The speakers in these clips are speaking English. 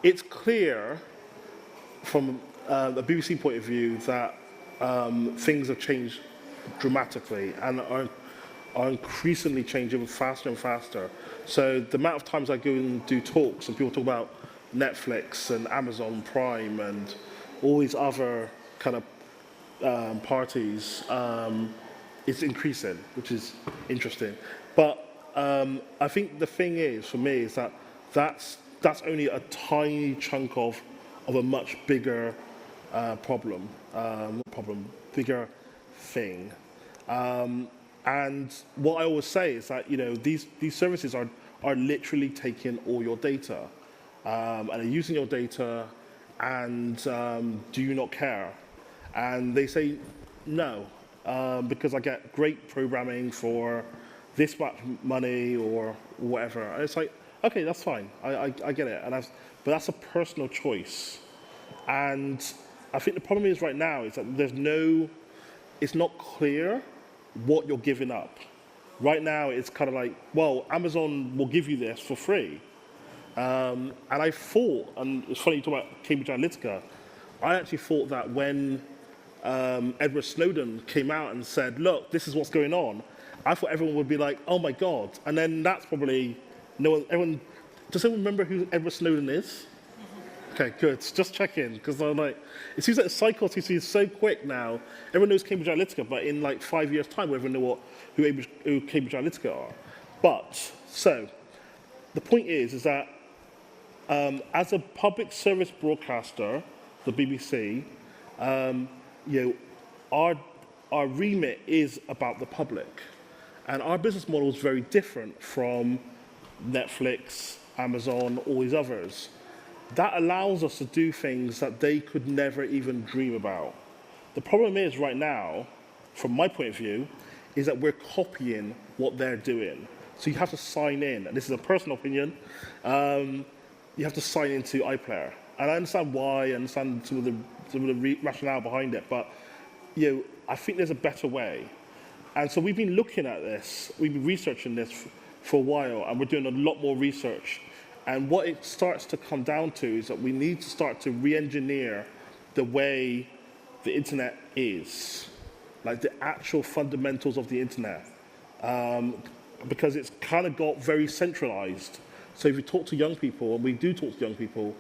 it's clear from the BBC point of view that things have changed dramatically and are increasingly changing faster and faster. So the amount of times I go and do talks and people talk about Netflix and Amazon Prime and all these other kind of parties, it's increasing, which is interesting. But I think the thing is, for me, is that that's only a tiny chunk of a much bigger bigger thing. And what I always say is that, you know, these services are literally taking all your data and are using your data and do you not care? And they say no, because I get great programming for this much money or whatever. And it's like, okay, that's fine, I get it. But that's a personal choice. And I think the problem is right now is that it's not clear what you're giving up. Right now, it's kind of like, well, Amazon will give you this for free. And I thought, and it's funny you talk about Cambridge Analytica, I actually thought that when Edward Snowden came out and said, look, this is what's going on, I thought everyone would be like, oh my God. And then that's probably, does anyone remember who Edward Snowden is? Okay, good. Just check in, because I'm like, it seems like the cycle is so quick now. Everyone knows Cambridge Analytica, but in like 5 years' time, we'll know who Cambridge Analytica are. But, so, the point is that as a public service broadcaster, the BBC, you know, our remit is about the public. And our business model is very different from Netflix, Amazon, all these others. That allows us to do things that they could never even dream about. The problem is right now, from my point of view, is that we're copying what they're doing. So you have to sign in, and this is a personal opinion, you have to sign into iPlayer. And I understand why, I understand some of the rationale behind it, but you know, I think there's a better way. And so we've been looking at this, we've been researching this for a while, and we're doing a lot more research. And what it starts to come down to is that we need to start to re-engineer the way the internet is, like the actual fundamentals of the internet, because it's kind of got very centralized. So if you talk to young people, and we do talk to young people,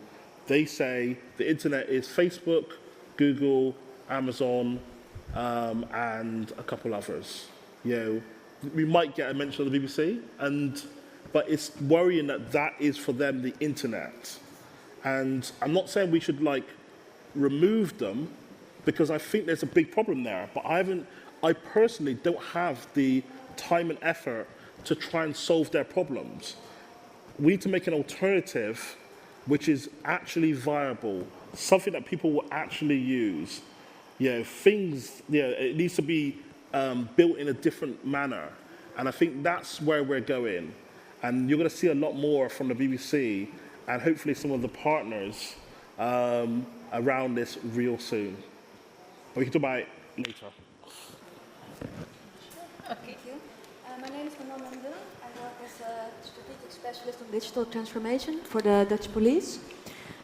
they say the internet is Facebook, Google, Amazon, and a couple others. You know, we might get a mention of the BBC, but it's worrying that is for them the internet. And I'm not saying we should like remove them, because I think there's a big problem there. But I personally don't have the time and effort to try and solve their problems. We need to make an alternative which is actually viable, something that people will actually use. You know, it needs to be built in a different manner. And I think that's where we're going. And you're going to see a lot more from the BBC and hopefully some of the partners around this real soon. But we can talk about it later. Thank you. My name is Manon. I work as a strategic specialist on digital transformation for the Dutch police.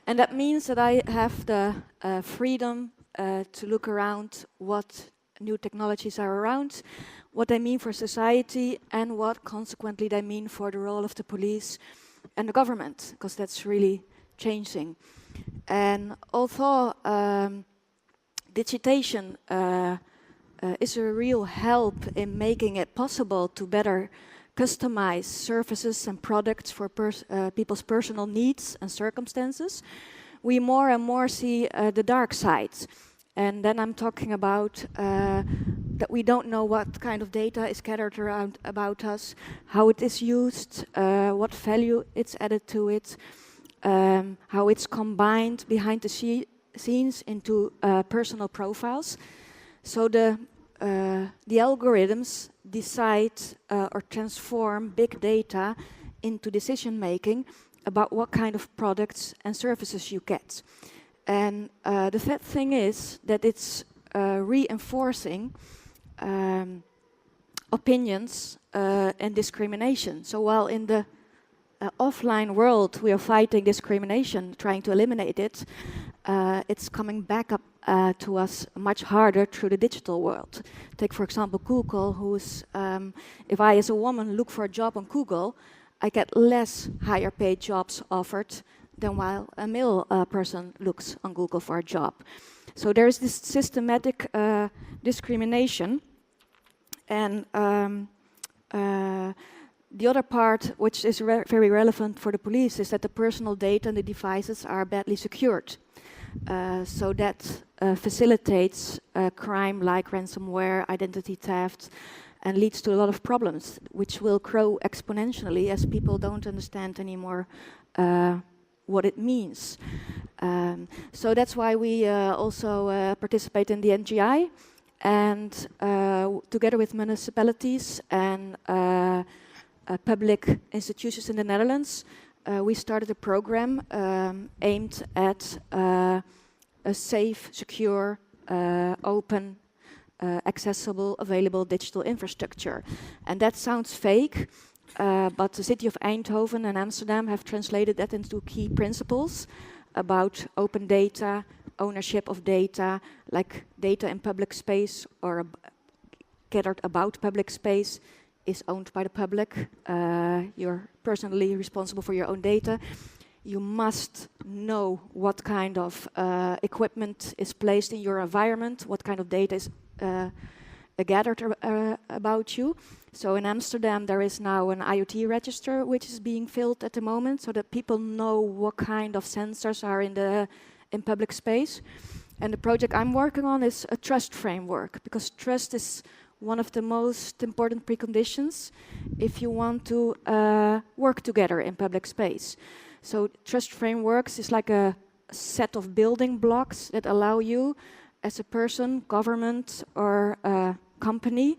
And that means that I have the freedom to look around what new technologies are around, what they mean for society, and what consequently they mean for the role of the police and the government, because that's really changing. And although digitization is a real help in making it possible to better customize services and products for people's personal needs and circumstances, we more and more see the dark sides. And then I'm talking about that we don't know what kind of data is gathered around about us, how it is used, what value it's added to it, how it's combined behind the scenes into personal profiles. So the algorithms decide or transform big data into decision making about what kind of products and services you get. And the sad thing is that it's reinforcing opinions and discrimination. So while in the offline world we are fighting discrimination, trying to eliminate it, it's coming back up to us much harder through the digital world. Take, for example, Google, who's, if I as a woman look for a job on Google, I get less higher paid jobs offered than while a male person looks on Google for a job. So there is this systematic discrimination. And the other part, which is very relevant for the police, is that the personal data and the devices are badly secured. So that facilitates crime like ransomware, identity theft, and leads to a lot of problems, which will grow exponentially as people don't understand anymore what it means. So that's why we also participate in the NGI, and together with municipalities and public institutions in the Netherlands, we started a program aimed at a safe, secure, open, accessible, available digital infrastructure. And that sounds fake, but the city of Eindhoven and Amsterdam have translated that into key principles about open data, ownership of data, like data in public space or gathered about public space is owned by the public. You're personally responsible for your own data. You must know what kind of equipment is placed in your environment, what kind of data is gathered about you. So in Amsterdam, there is now an IoT register which is being filled at the moment, so that people know what kind of sensors are in public space. And the project I'm working on is a trust framework, because trust is one of the most important preconditions if you want to work together in public space. So trust frameworks is like a set of building blocks that allow you as a person, government, or company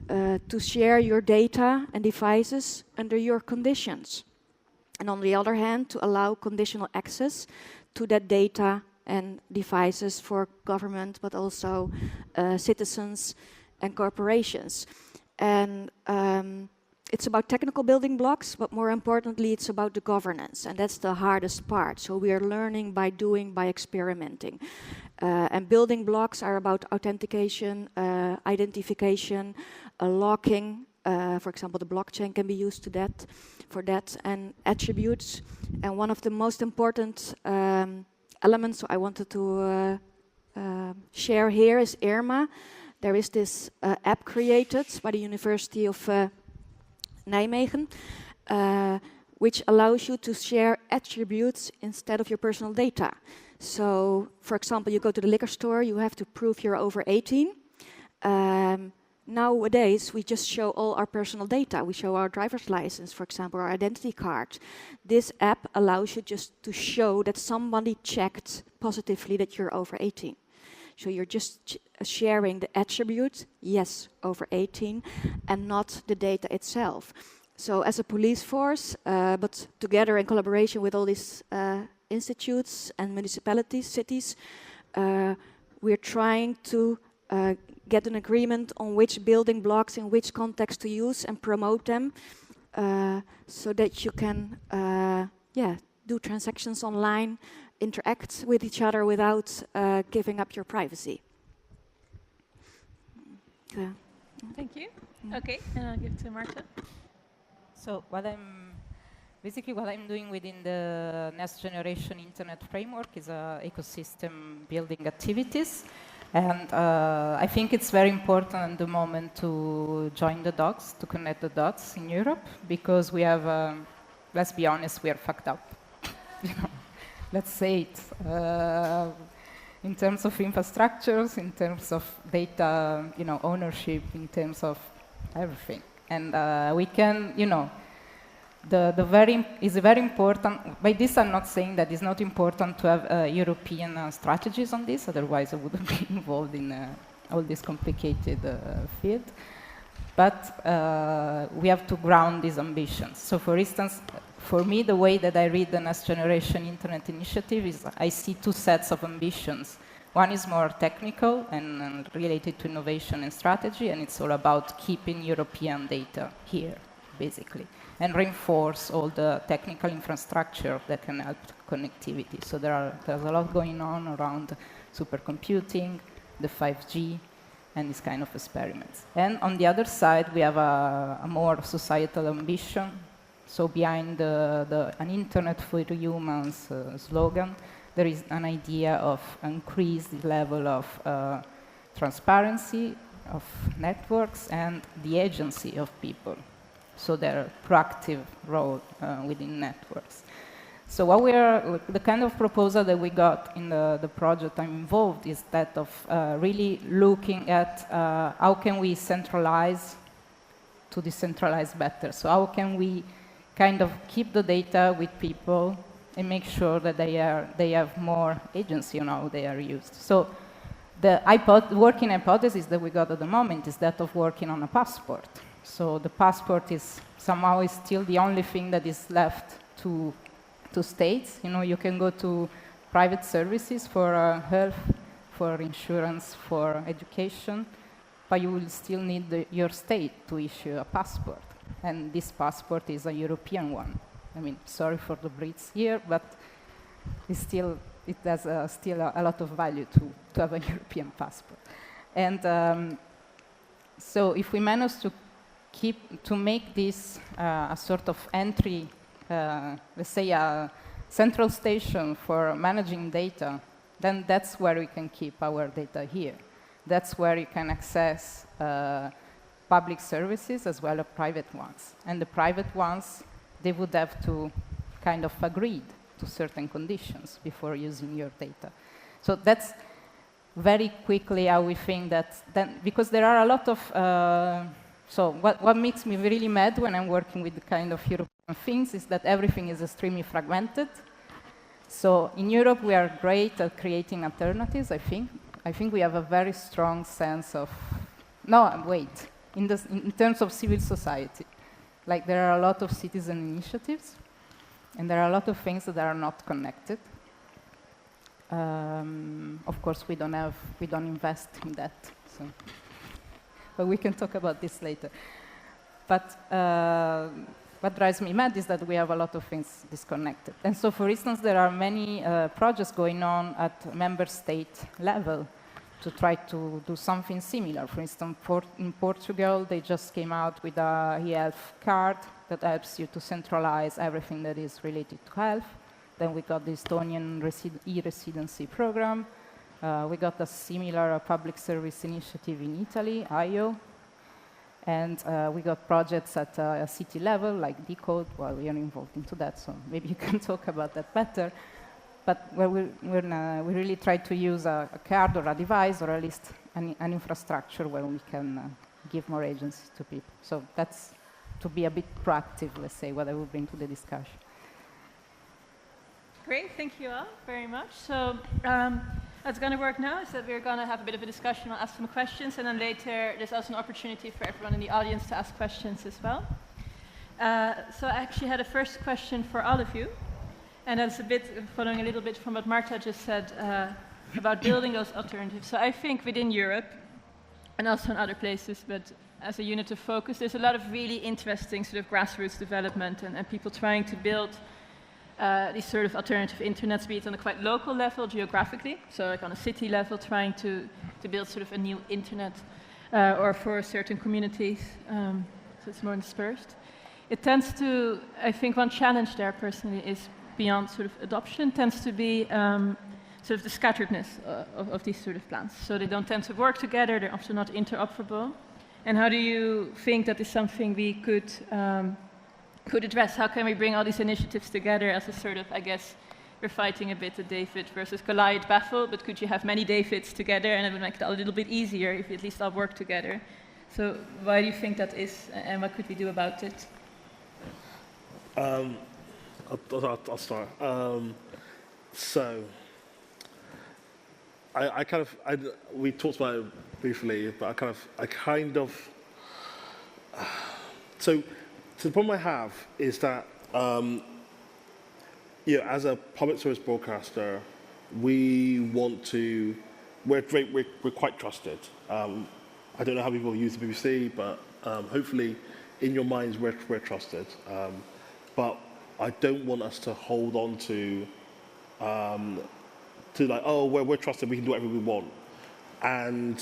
to share your data and devices under your conditions. And on the other hand, to allow conditional access to that data and devices for government, but also citizens and corporations. And it's about technical building blocks, but more importantly, it's about the governance, and that's the hardest part. So we are learning by doing, by experimenting. And building blocks are about authentication, identification, locking. For example, the blockchain can be used for that, and attributes. And one of the most important elements I wanted to share here is IRMA. There is this app created by the University of Nijmegen, which allows you to share attributes instead of your personal data. So, for example, you go to the liquor store, you have to prove you're over 18. Nowadays, we just show all our personal data. We show our driver's license, for example, our identity card. This app allows you just to show that somebody checked positively that you're over 18. So you're just sharing the attribute, yes, over 18, and not the data itself. So as a police force, but together in collaboration with all these institutes and municipalities, cities, we're trying to get an agreement on which building blocks in which context to use and promote them, so that you can do transactions online, interact with each other without giving up your privacy. Thank you. Okay, and I'll give to Marta. So what I'm doing within the next generation internet framework is ecosystem building activities. And I think it's very important at the moment to join the dots, to connect the dots in Europe, because we have, let's be honest, we are fucked up. Let's say it. In terms of infrastructures, in terms of data, ownership, in terms of everything. And we can, it's very important. By this, I'm not saying that it's not important to have European strategies on this, otherwise I wouldn't be involved in all this complicated field. But we have to ground these ambitions. So for instance, for me, the way that I read the Next Generation Internet Initiative is I see two sets of ambitions. One is more technical and related to innovation and strategy, and it's all about keeping European data here, basically. and reinforce all the technical infrastructure that can help connectivity. So there's a lot going on around supercomputing, the 5G, and this kind of experiments. And on the other side, we have a more societal ambition. So behind an internet for humans slogan, there is an idea of increased level of transparency of networks and the agency of people. So their proactive role within networks. So the kind of proposal that we got in the project I'm involved is that of really looking at how can we centralize to decentralize better. So how can we kind of keep the data with people and make sure that they have more agency on how they are used. So the working hypothesis that we got at the moment is that of working on a passport. So the passport is somehow still the only thing that is left to states. You know, you can go to private services for health, for insurance, for education, but you will still need your state to issue a passport. And this passport is a European one. I mean, sorry for the Brits here, but it has still a lot of value to have a European passport. And so if we manage to make this a sort of entry, let's say a central station for managing data, then that's where we can keep our data here. That's where you can access public services as well as private ones. And the private ones, they would have to kind of agree to certain conditions before using your data. So that's very quickly how we think that then, because there are a lot of, so what makes me really mad when I'm working with the kind of European things is that everything is extremely fragmented. So in Europe, we are great at creating alternatives, I think. I think we have a very strong sense of, no, wait, in terms of civil society. Like there are a lot of citizen initiatives, and there are a lot of things that are not connected. Of course, we don't invest in that. So. But we can talk about this later. But what drives me mad is that we have a lot of things disconnected. And so, for instance, there are many projects going on at member state level to try to do something similar. For instance, in Portugal, they just came out with a e-health card that helps you to centralize everything that is related to health. Then we got the Estonian e-residency program. We got a similar public service initiative in Italy, IO. And we got projects at a city level, like Decode. Well, we are involved into that, so maybe you can talk about that better. But where we really try to use a card or a device, or at least an infrastructure where we can give more agency to people. So that's to be a bit proactive, let's say, what I will bring to the discussion. Great, thank you all very much. So what's going to work now is that we're going to have a bit of a discussion, I'll ask some questions, and then later there's also an opportunity for everyone in the audience to ask questions as well. So I actually had a first question for all of you, and that's a bit following a little bit from what Marta just said about building those alternatives. So I think within Europe, and also in other places, but as a unit of focus, there's a lot of really interesting sort of grassroots development and people trying to build these sort of alternative internets, be it on a quite local level geographically, so like on a city level, trying to build sort of a new internet, or for certain communities, so it's more dispersed. It tends to, I think one challenge there personally is beyond sort of adoption, tends to be sort of the scatteredness of these sort of plans. So they don't tend to work together, they're often not interoperable. And how do you think that is something we could address? How can we bring all these initiatives together as a sort of, I guess, we're fighting a bit the David versus Goliath battle, but could you have many Davids together and it would make it a little bit easier if you at least all work together? So why do you think that is, and what could we do about it? I'll start. So, we talked about it briefly, but so the problem I have is that, as a public service broadcaster, we're quite trusted. I don't know how people use the BBC, but hopefully in your minds we're trusted, but I don't want us to hold on to like, oh, we're trusted, we can do whatever we want. And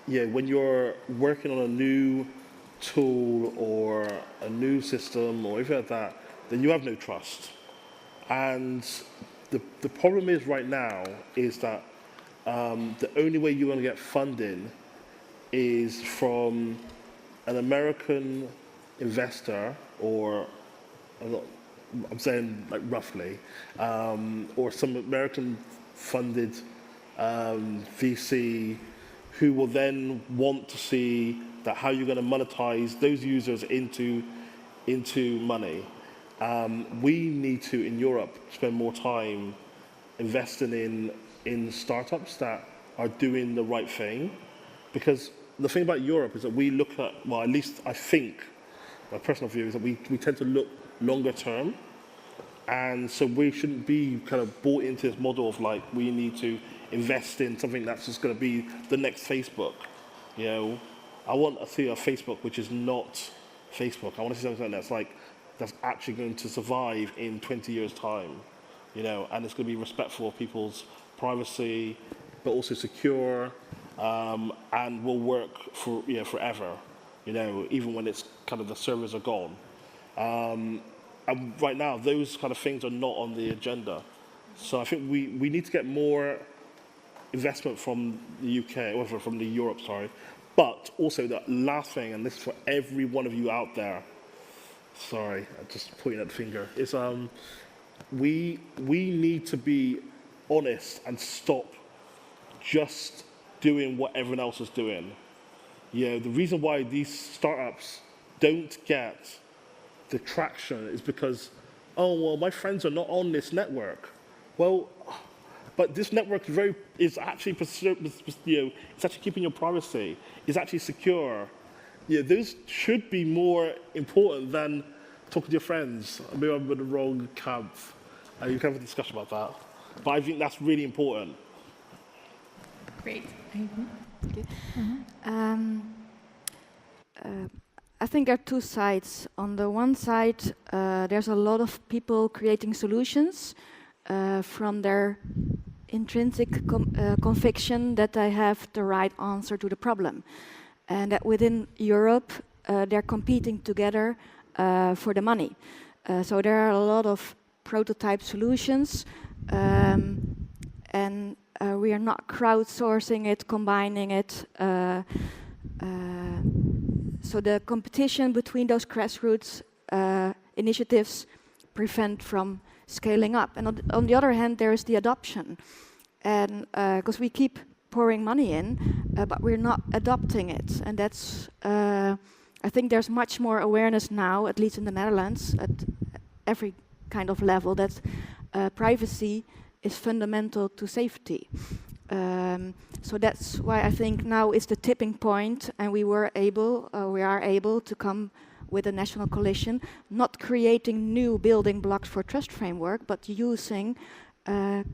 yeah, when you're working on a new tool or a new system or anything like that, then you have no trust. And the problem is right now is that the only way you're going to get funding is from an American investor, or I'm saying like roughly, or some American funded VC who will then want to see that how you're going to monetize those users into money. We need to, in Europe, spend more time investing in startups that are doing the right thing. Because the thing about Europe is that we look at, well, at least I think, my personal view is that we tend to look longer term. And so we shouldn't be kind of bought into this model of like, we need to invest in something that's just going to be the next Facebook. You know, I want to see a Facebook which is not Facebook. I want to see something that's actually going to survive in 20 years' time. You know, and it's going to be respectful of people's privacy, but also secure, and will work for forever. You know, even when it's kind of the servers are gone. And right now, those kind of things are not on the agenda. So I think we need to get more investment from the UK, or from the Europe, sorry. But also the last thing, and this is for every one of you out there, sorry, I'm just pointing at the finger, is we need to be honest and stop just doing what everyone else is doing. You know, the reason why these startups don't get the traction is because, oh, well, my friends are not on this network. Well, but this network is actually, it's actually keeping your privacy. It's actually secure. Yeah, those should be more important than talking to your friends. Maybe I'm in the wrong camp. You can have a discussion about that. But I think that's really important. Great. Okay. I think there are two sides. On the one side, there's a lot of people creating solutions from their intrinsic conviction that they have the right answer to the problem. And that within Europe, they're competing together for the money. So there are a lot of prototype solutions, and we are not crowdsourcing it, combining it. So the competition between those grassroots initiatives prevent from scaling up. And on the other hand, there is the adoption. And because we keep pouring money in, but we're not adopting it. And that's, I think there's much more awareness now, at least in the Netherlands, at every kind of level, that privacy is fundamental to safety. So that's why I think now is the tipping point, and we are able to come with a national coalition, not creating new building blocks for trust framework, but using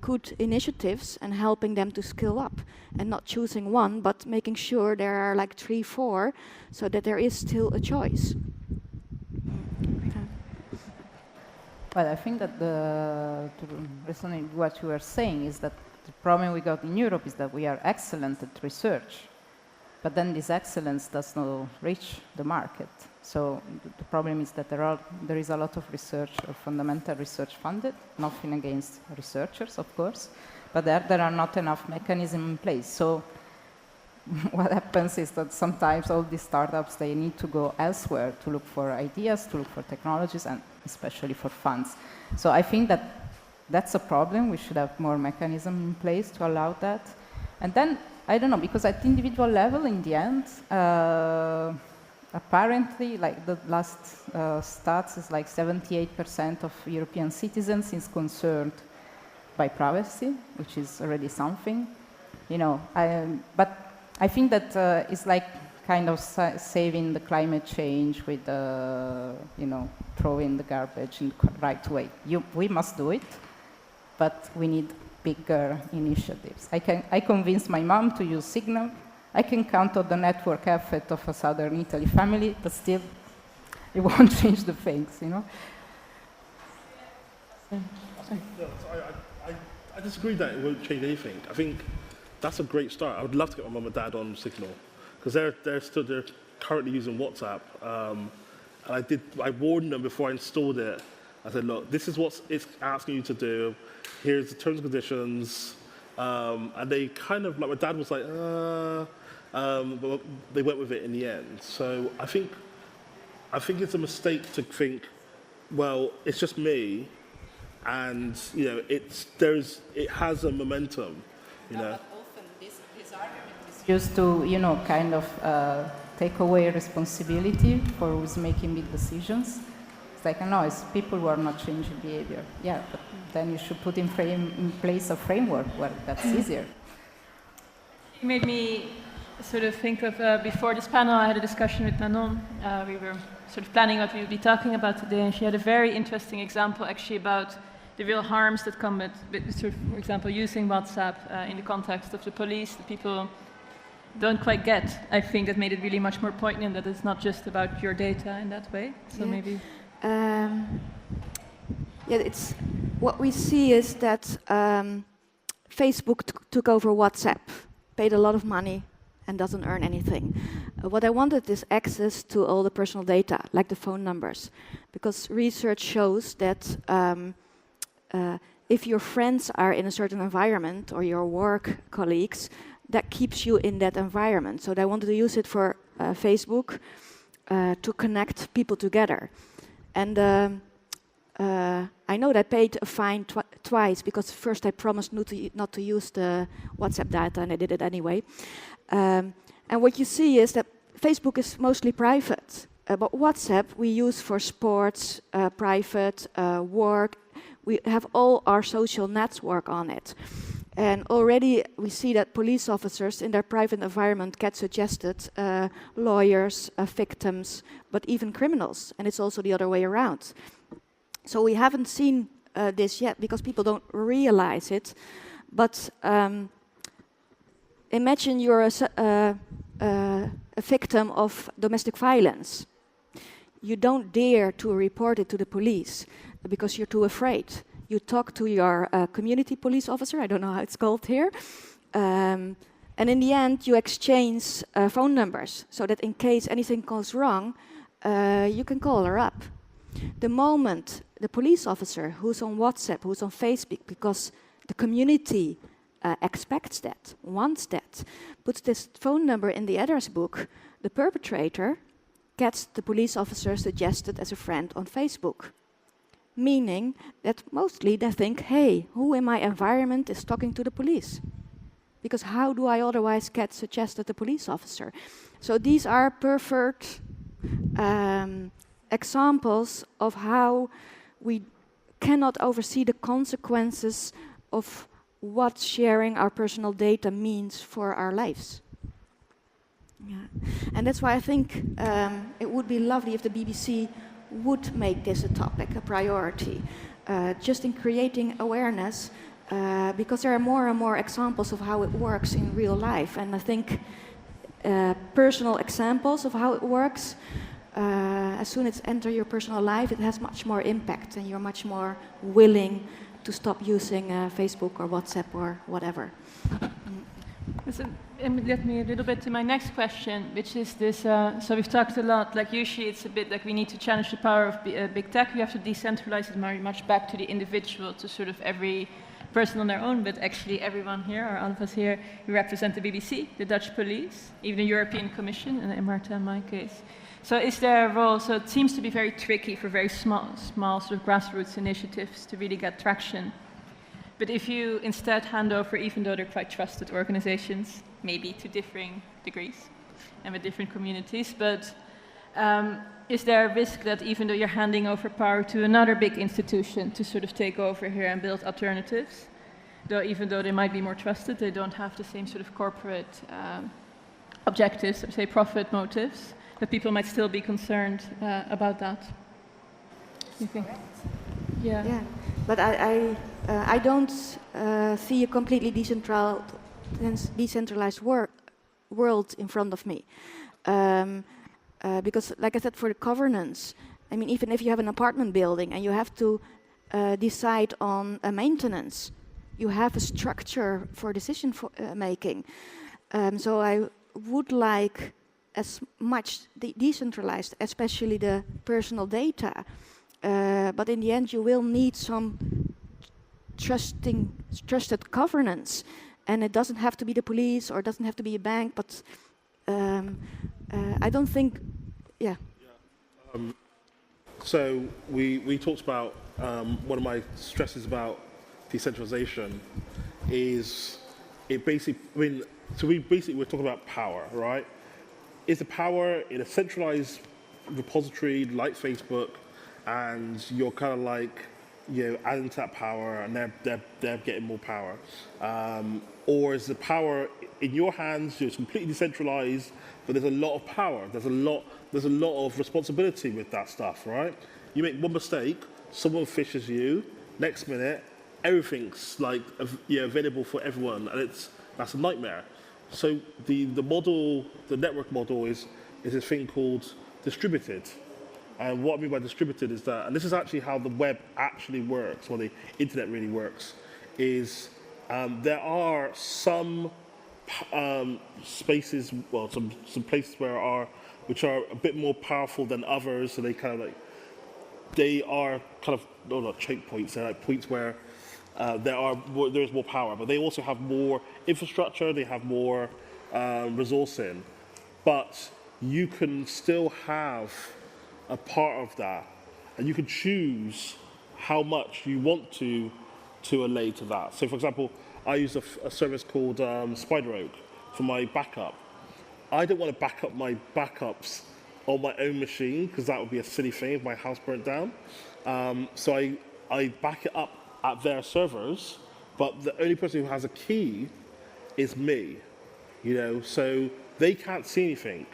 good initiatives and helping them to scale up, and not choosing one, but making sure there are like 3, 4, so that there is still a choice. Well, I think that to resonate what you were saying is that the problem we got in Europe is that we are excellent at research, but then this excellence does not reach the market. So the problem is that there is a lot of research, or fundamental research funded, nothing against researchers, of course, but there are not enough mechanisms in place. So what happens is that sometimes all these startups, they need to go elsewhere to look for ideas, to look for technologies, and especially for funds. So I think that that's a problem. We should have more mechanism in place to allow that. And then, I don't know, because at individual level, in the end, apparently, like the last stats is like 78% of European citizens is concerned by privacy, which is already something, you know. But I think that it's like kind of saving the climate change with, you know, throwing the garbage in the right way. We must do it, but we need bigger initiatives. I convinced my mom to use Signal. I can count on the network effort of a Southern Italy family, but still, it won't change the things, you know. No, I disagree that it won't change anything. I think that's a great start. I would love to get my mum and dad on Signal because they're currently using WhatsApp. And I warned them before I installed it. I said, look, this is what it's asking you to do. Here's the terms and conditions. And they kind of, like my dad was like, but they went with it in the end. So I think it's a mistake to think, well, it's just me. And you know, it has a momentum, you know. But often this argument is used to, you know, kind of take away responsibility for who's making big decisions. It's like, no, it's people who are not changing behavior. Yeah, but then you should put in place a framework where that's easier. It made me sort of think of, before this panel, I had a discussion with Manon. We were sort of planning what we would be talking about today, and she had a very interesting example actually about the real harms that come with sort of, for example, using WhatsApp in the context of the police that people don't quite get. I think that made it really much more poignant that it's not just about your data in that way. So maybe. It's what we see is that Facebook took over WhatsApp, paid a lot of money, and doesn't earn anything. What I wanted is access to all the personal data, like the phone numbers, because research shows that if your friends are in a certain environment or your work colleagues, that keeps you in that environment. So they wanted to use it for Facebook to connect people together. And I know they paid a fine twice because first I promised not to use the WhatsApp data, and I did it anyway. And what you see is that Facebook is mostly private, but WhatsApp we use for sports, private, work. We have all our social network on it. And already we see that police officers in their private environment get suggested lawyers, victims, but even criminals. And it's also the other way around. So we haven't seen this yet because people don't realize it. But imagine you're a victim of domestic violence. You don't dare to report it to the police because you're too afraid. You talk to your community police officer, I don't know how it's called here, and in the end you exchange phone numbers so that in case anything goes wrong, you can call her up. The moment the police officer who's on WhatsApp, who's on Facebook, because the community expects that, wants that, puts this phone number in the address book, the perpetrator gets the police officer suggested as a friend on Facebook. Meaning that mostly they think, hey, who in my environment is talking to the police? Because how do I otherwise get suggested a police officer? So these are perfect examples of how we cannot oversee the consequences of what sharing our personal data means for our lives. Yeah. And that's why I think it would be lovely if the BBC would make this a topic, a priority, just in creating awareness, because there are more and more examples of how it works in real life. And I think personal examples of how it works, as soon as it enters your personal life, it has much more impact and you're much more willing to stop using Facebook or WhatsApp or whatever. Let me a little bit to my next question, which is this, so we've talked a lot, like usually it's a bit like we need to challenge the power of big tech, we have to decentralize it very much back to the individual, to sort of every person on their own, but actually everyone here, or all of us here, we represent the BBC, the Dutch police, even the European Commission, and Marta in my case. So is there a role, so it seems to be very tricky for very small sort of grassroots initiatives to really get traction. But if you instead hand over, even though they're quite trusted organizations, maybe to differing degrees and with different communities, but is there a risk that even though you're handing over power to another big institution to sort of take over here and build alternatives, though even though they might be more trusted, they don't have the same sort of corporate objectives, say profit motives, that people might still be concerned about that? You think? Yeah. Yeah, but I don't see a completely decentralized world in front of me. Because, like I said, for the governance, I mean, even if you have an apartment building and you have to decide on a maintenance, you have a structure for decision making. So I would like as much decentralized, especially the personal data. But in the end, you will need some trusted governance. And it doesn't have to be the police or it doesn't have to be a bank, but I don't think, yeah. So we talked about one of my stresses about decentralization is it basically, I mean, so we're talking about power, right? Is the power in a centralized repository like Facebook, and you're kind of like, you know, adding to that power, and they're getting more power, or is the power in your hands? It's completely decentralized, but there's a lot of power. There's a lot of responsibility with that stuff, right? You make one mistake, someone fishes you. Next minute, everything's like available for everyone, and that's a nightmare. So the model, the network model, is this thing called distributed. And what I mean by distributed is that, and this is actually how the web actually works, or the internet really works, is there are some spaces, well, some places which are a bit more powerful than others. So they are kind of not choke points. They're like points where there's more power, but they also have more infrastructure. They have more resourcing, but you can still have a part of that, and you can choose how much you want to allay to that. So, for example, I use a service called Spider Oak for my backup. I don't want to back up my backups on my own machine because that would be a silly thing if my house burnt down. So I back it up at their servers, but the only person who has a key is me. You know, so they can't see anything.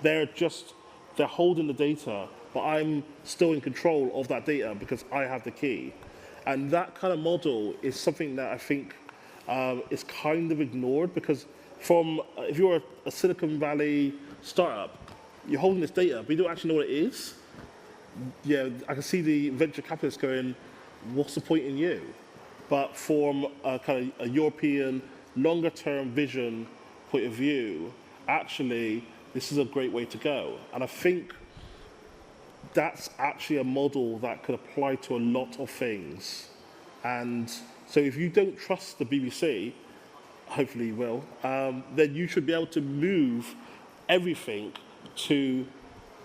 They're holding the data, but I'm still in control of that data because I have the key. And that kind of model is something that I think is kind of ignored, because if you're a Silicon Valley startup, you're holding this data, but you don't actually know what it is. Yeah, I can see the venture capitalists going, what's the point in you? But from a kind of a European longer-term vision point of view, actually, this is a great way to go. And I think that's actually a model that could apply to a lot of things. And so if you don't trust the BBC, hopefully you will, then you should be able to move everything to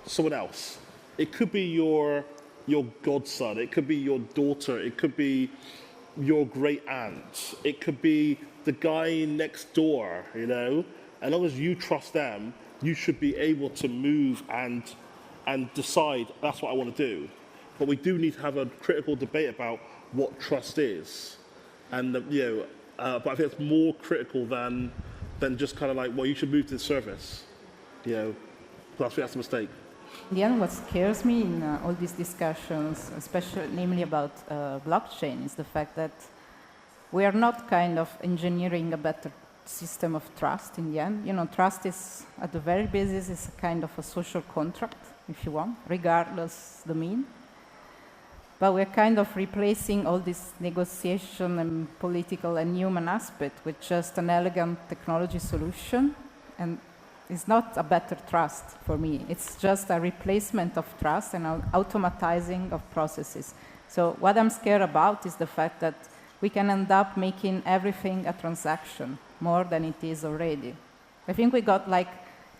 someone else. It could be your godson, it could be your daughter, it could be your great aunt, it could be the guy next door, you know. As long as you trust them, you should be able to move and decide that's what I want to do. But we do need to have a critical debate about what trust is, and but I think it's more critical than just kind of like, well, you should move to this service, you know. But I think that's a mistake. In the end, what scares me in all these discussions, especially namely about blockchain, is the fact that we are not kind of engineering a better system of trust in the end. You know, trust is, at the very basis, is a kind of a social contract, if you want, regardless the mean. But we're kind of replacing all this negotiation and political and human aspect with just an elegant technology solution. And it's not a better trust for me. It's just a replacement of trust and automatizing of processes. So what I'm scared about is the fact that we can end up making everything a transaction more than it is already. I think we got like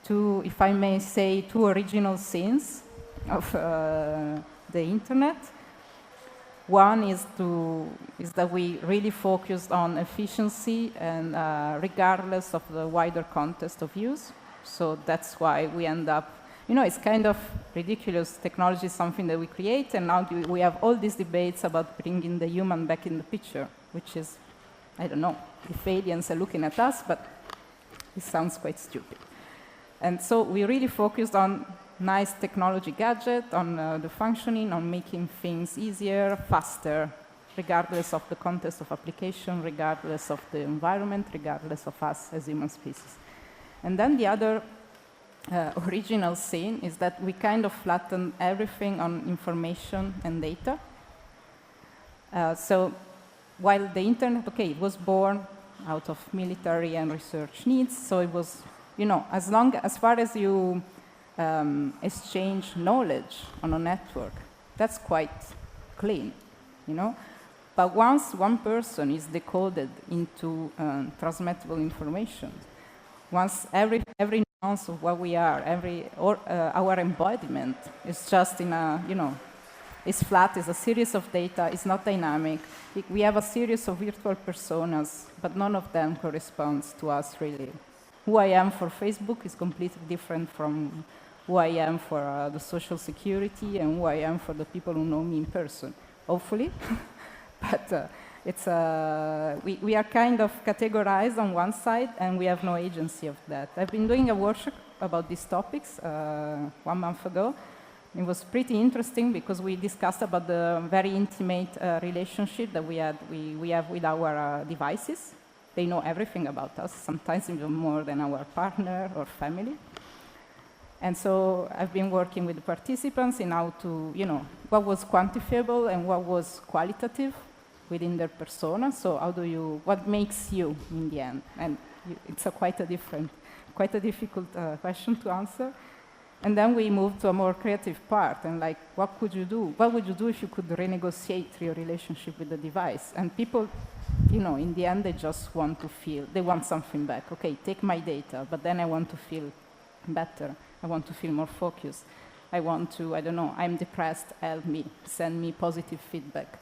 two, if I may say, two original sins of the internet. One is that we really focused on efficiency and regardless of the wider context of use. So that's why we end up, you know, it's kind of ridiculous. Technology is something that we create, and now we have all these debates about bringing the human back in the picture, which is, I don't know if aliens are looking at us, but it sounds quite stupid. And so we really focused on nice technology gadget, on the functioning, on making things easier, faster, regardless of the context of application, regardless of the environment, regardless of us as human species. And then the other original sin is that we kind of flattened everything on information and data. So while the internet, okay, it was born out of military and research needs, so it was, you know, as far as you exchange knowledge on a network, that's quite clean, you know. But once one person is decoded into transmittable information, once every nuance of what we are, our embodiment is just in a, you know, it's flat, it's a series of data, it's not dynamic. We have a series of virtual personas, but none of them corresponds to us really. Who I am for Facebook is completely different from who I am for the social security and who I am for the people who know me in person, hopefully. But we are kind of categorized on one side and we have no agency of that. I've been doing a workshop about these topics 1 month ago. It was pretty interesting because we discussed about the very intimate relationship that we have with our devices. They know everything about us, sometimes even more than our partner or family. And so I've been working with the participants in how to, you know, what was quantifiable and what was qualitative within their persona. So what makes you in the end? And it's quite a difficult question to answer. And then we moved to a more creative part, and like, what could you do? What would you do if you could renegotiate your relationship with the device? And people, you know, in the end, they just want to feel, they want something back. Okay, take my data, but then I want to feel better. I want to feel more focused. I want to, I don't know, I'm depressed, help me, send me positive feedback.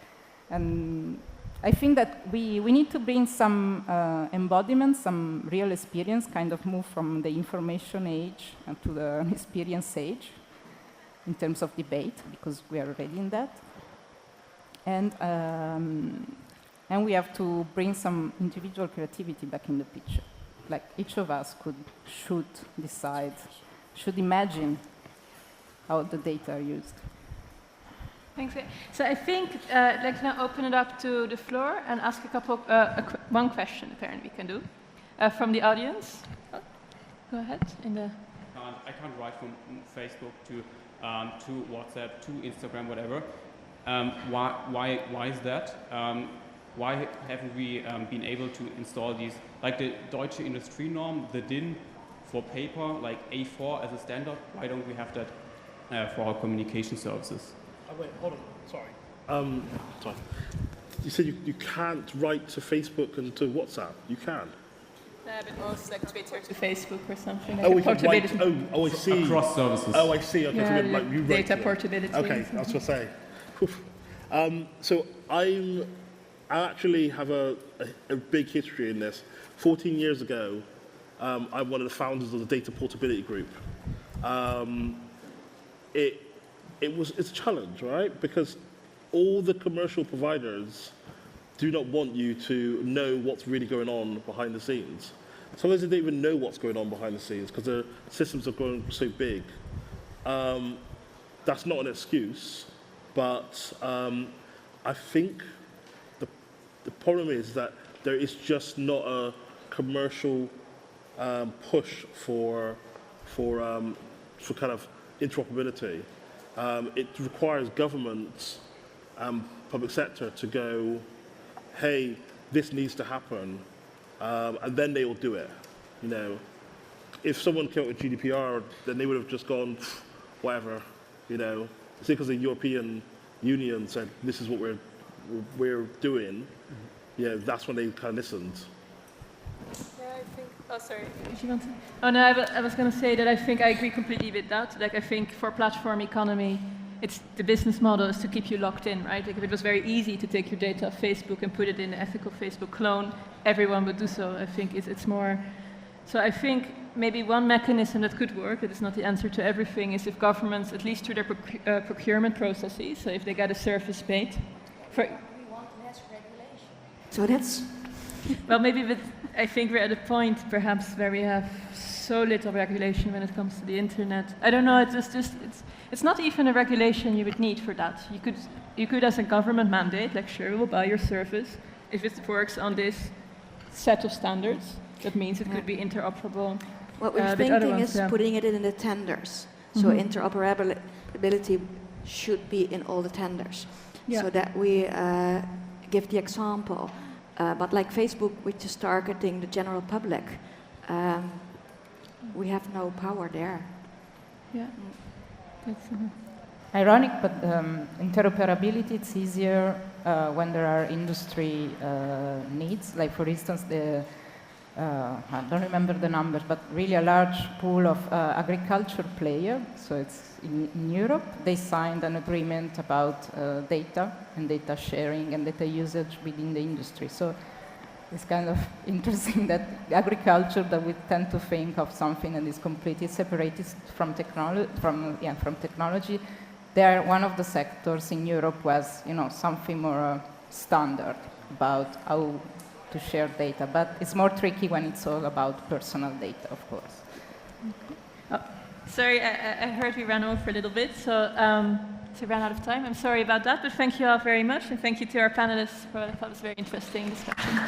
And I think that we need to bring some embodiment, some real experience, kind of move from the information age to the experience age in terms of debate, because we are already in that. And we have to bring some individual creativity back in the picture. Like each of us should decide, should imagine how the data are used. Thanks. So I think I'd like to now open it up to the floor and ask a couple, one question apparently we can do from the audience. Oh, go ahead. I can't write from Facebook to WhatsApp to Instagram, whatever. Why is that? Why haven't we been able to install these, like the Deutsche Industrienorm, the DIN for paper, like A4 as a standard? Why don't we have that for our communication services? Oh, wait, hold on. Sorry. Sorry. You said you can't write to Facebook and to WhatsApp. You can. But also like Twitter to Facebook or something. Like we can write. Oh, I see. Across services. Oh, I see. Okay, yeah, so like you write data portability. Okay, I was going to say. So I actually have a big history in this. 14 years ago, I'm one of the founders of the Data Portability Group. It's a challenge, right? Because all the commercial providers do not want you to know what's really going on behind the scenes. Sometimes they don't even know what's going on behind the scenes because their systems are growing so big. That's not an excuse, but I think the problem is that there is just not a commercial push for kind of interoperability. It requires government, public sector to go, hey, this needs to happen, and then they will do it. You know, if someone came up with GDPR, then they would have just gone, whatever. You know, it's because the European Union said this is what we're doing. Yeah, that's when they kind of listened. Yeah, I think. Oh, sorry. Did you want to? Oh no, I was going to say that I think I agree completely with that. Like, I think for platform economy, the business model is to keep you locked in, right? Like, if it was very easy to take your data off Facebook and put it in an ethical Facebook clone, everyone would do so. I think it's more. So I think maybe one mechanism that could work, but it's not the answer to everything, is if governments, at least through their procurement processes, so if they get a service paid. We want less regulation. So that's. Well, maybe, but I think we're at a point perhaps where we have so little regulation when it comes to the internet. I don't know. It's not even a regulation you would need for that. You could as a government mandate, like, sure, we'll buy your service if it works on this set of standards. That means it could be interoperable. What we're thinking is putting it in the tenders. So interoperability should be in all the tenders. So that we give the example. But like Facebook, which is targeting the general public, we have no power there. Yeah. That's, ironic, but interoperability, it's easier when there are industry needs. Like, for instance, I don't remember the numbers, but really a large pool of agriculture players. So it's in Europe, they signed an agreement about data and data sharing and data usage within the industry. So it's kind of interesting that agriculture, that we tend to think of something that is completely separated from technology, they are one of the sectors in Europe was, something more standard about how to share data, but it's more tricky when it's all about personal data, of course. Sorry, I heard we ran over a little bit, so ran out of time. I'm sorry about that, but thank you all very much, and thank you to our panelists for what I thought was a very interesting discussion.